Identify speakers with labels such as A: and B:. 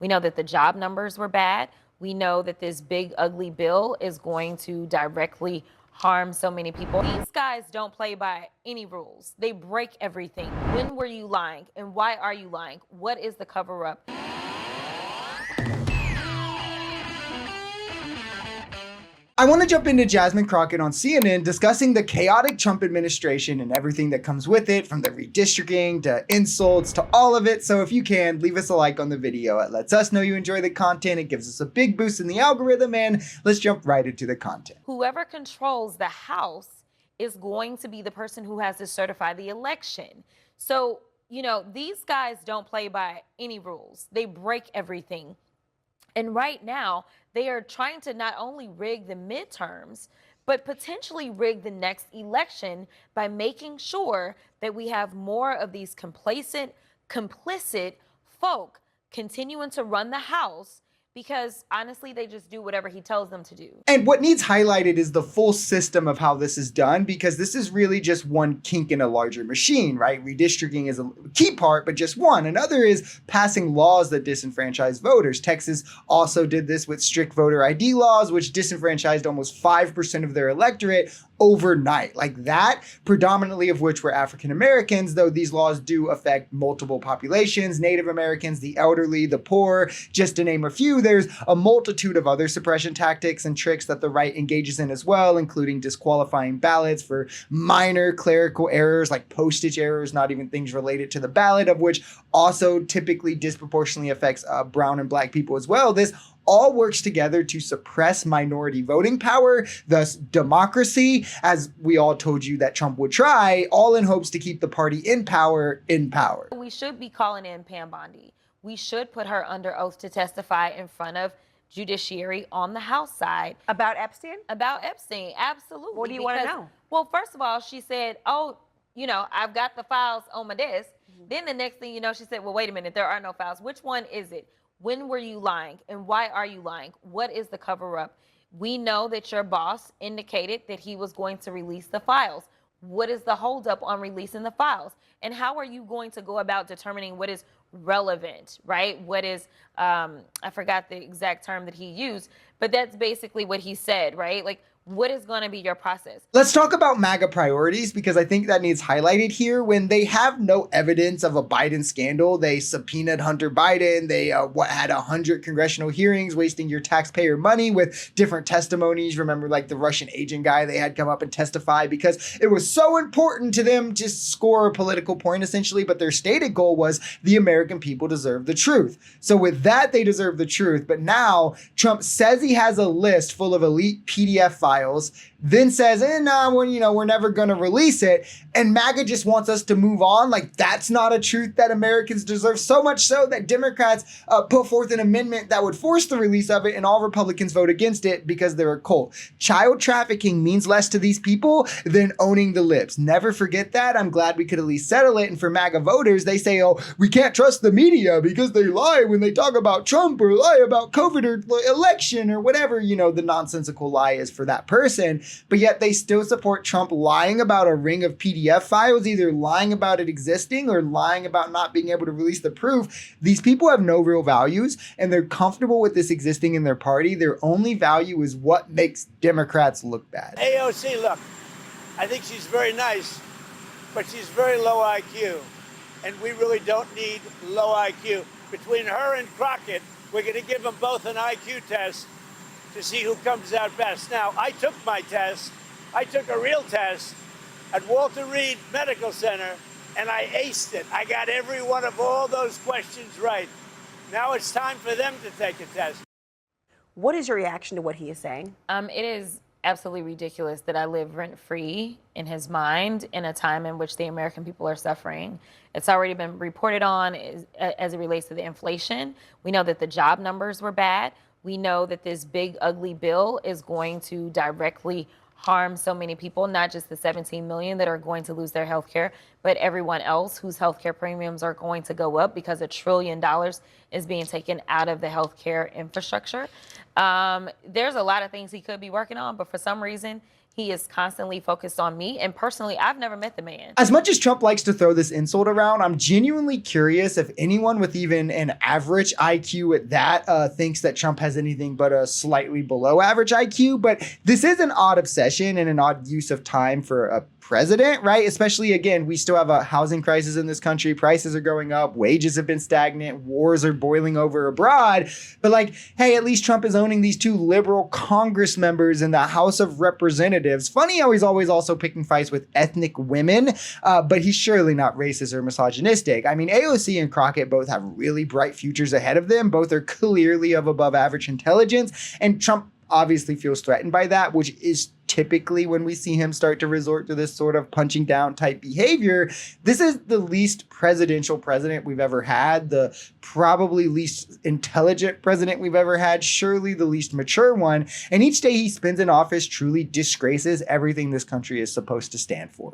A: We know that the job numbers were bad. We know that this big, ugly bill is going to directly harm so many people. These guys don't play by any rules. They break everything. When were you lying? And why are you lying? What is the cover up?
B: I want to jump into Jasmine Crockett on CNN discussing the chaotic Trump administration and everything that comes with it, from the redistricting to insults to all of it. So if you can, leave us a like on the video. It lets us know you enjoy the content. It gives us a big boost in the algorithm, and let's jump right into the content.
A: Whoever controls the House is going to be the person who has to certify the election. So, these guys don't play by any rules. They break everything. And right now, they are trying to not only rig the midterms, but potentially rig the next election by making sure that we have more of these complacent, complicit folk continuing to run the House, because honestly, they just do whatever he tells them to do.
B: And what needs highlighted is the full system of how this is done, because this is really just one kink in a larger machine, right? Redistricting is a key part, but just one. Another is passing laws that disenfranchise voters. Texas also did this with strict voter ID laws, which disenfranchised almost 5% of their electorate overnight, like that, predominantly of which were African Americans, though these laws do affect multiple populations, Native Americans, the elderly, the poor, just to name a few. There's a multitude of other suppression tactics and tricks that the right engages in as well, including disqualifying ballots for minor clerical errors like postage errors, not even things related to the ballot, of which also typically disproportionately affects brown and black people as well. This all works together to suppress minority voting power, thus democracy, as we all told you that Trump would try, all in hopes to keep the party in power.
A: We should be calling in Pam Bondi. We should put her under oath to testify in front of judiciary on the House side.
C: About Epstein?
A: About Epstein, absolutely.
C: What do you want to know?
A: Well, first of all, she said, I've got the files on my desk. Then the next thing you know, she said, well, wait a minute, there are no files. Which one is it? When were you lying? And why are you lying? What is the cover up? We know that your boss indicated that he was going to release the files. What is the holdup on releasing the files? And how are you going to go about determining what is relevant, right? What is, I forgot the exact term that he used, but that's basically what he said, right? Like, what is going to be your process?
B: Let's talk about MAGA priorities, because I think that needs highlighted here. When they have no evidence of a Biden scandal, they subpoenaed Hunter Biden. They had 100 congressional hearings, wasting your taxpayer money with different testimonies. Remember, like the Russian agent guy they had come up and testify because it was so important to them to score a political point, essentially. But their stated goal was the American people deserve the truth. So with that, they deserve the truth. But now Trump says he has a list full of elite PDF files, then says, we're never going to release it. And MAGA just wants us to move on. Like, that's not a truth that Americans deserve, so much so that Democrats put forth an amendment that would force the release of it, and all Republicans vote against it because they're a cult. Child trafficking means less to these people than owning the libs. Never forget that. I'm glad we could at least settle it. And for MAGA voters, they say, oh, we can't trust the media because they lie when they talk about Trump or lie about COVID or election or whatever, the nonsensical lie is for that person. But yet they still support Trump lying about a ring of PDF files, either lying about it existing or lying about not being able to release the proof. These people have no real values, and they're comfortable with this existing in their party. Their only value is what makes Democrats look bad.
D: AOC, look, I think she's very nice, but she's very low IQ. And we really don't need low IQ. Between her and Crockett, we're going to give them both an IQ test to see who comes out best. Now, I took my test. I took a real test at Walter Reed Medical Center, and I aced it. I got every one of all those questions right. Now it's time for them to take a test.
C: What is your reaction to what he is saying?
A: It is absolutely ridiculous that I live rent-free in his mind in a time in which the American people are suffering. It's already been reported on as it relates to the inflation. We know that the job numbers were bad. We know that this big, ugly bill is going to directly harm so many people, not just the 17 million that are going to lose their health care, but everyone else whose health care premiums are going to go up because $1 trillion is being taken out of the health care infrastructure. There's a lot of things he could be working on, but for some reason, he is constantly focused on me. And personally, I've never met the man.
B: As much as Trump likes to throw this insult around, I'm genuinely curious if anyone with even an average IQ at that thinks that Trump has anything but a slightly below average IQ. But this is an odd obsession and an odd use of time for a president, right? Especially, again, we still have a housing crisis in this country. Prices are going up. Wages have been stagnant. Wars are boiling over abroad. But like, hey, at least Trump is owning these two liberal Congress members in the House of Representatives. Funny how he's always also picking fights with ethnic women, but he's surely not racist or misogynistic. I mean, AOC and Crockett both have really bright futures ahead of them. Both are clearly of above average intelligence, and Trump obviously feels threatened by that, which is typically when we see him start to resort to this sort of punching down type behavior. This is the least presidential president we've ever had, the probably least intelligent president we've ever had, surely the least mature one. And each day he spends in office truly disgraces everything this country is supposed to stand for.